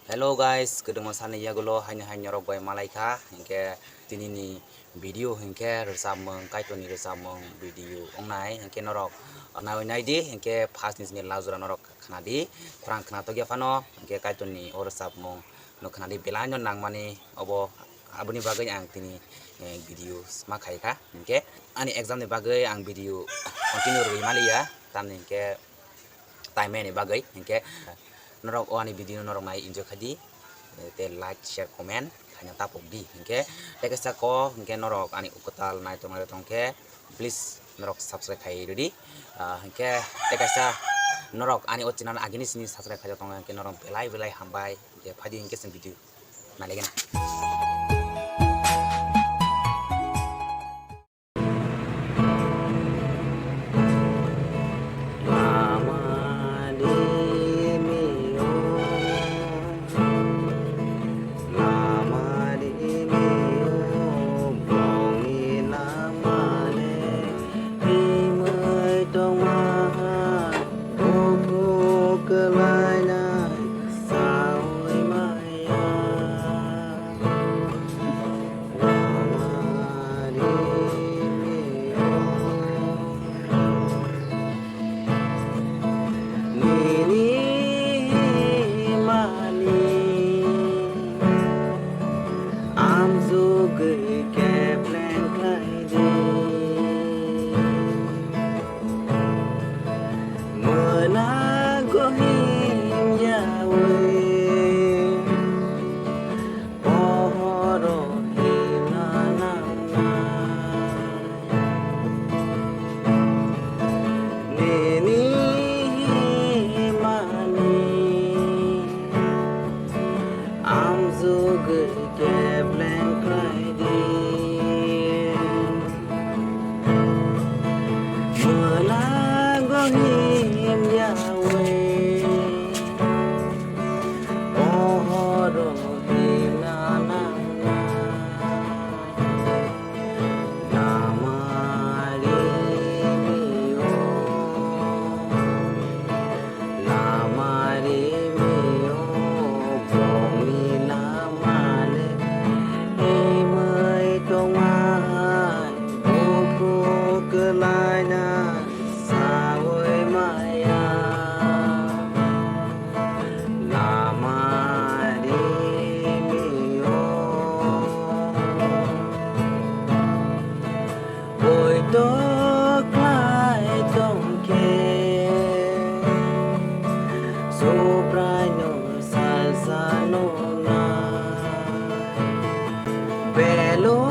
Hello guys, kedeng masane ya gulo hanya rok boy malaika hingke tinini video hingke resameng kaitoni resameng video ongnai hingke norok nawi naidi hingke pas ni lazura norok khnadi prang khna to gya fano hingke kaitoni orsapmong no khnadi belanyo nangmani obo abuni bagai ang tini video makai ka hingke ani exam ni bagai ang video continue ri malia tam hingke time ni bagai hingke norok o ani video norok nai enjoy khadi te like share comment hanya tapok di hingke teke sako hingke norok ani ukotal nai tongke please norok subscribe khai ready hingke teke sa norok ani ochinan agini sini subscribe khai tong hingke norok belai hambai hingke phadi hingke sen video nalegen Velo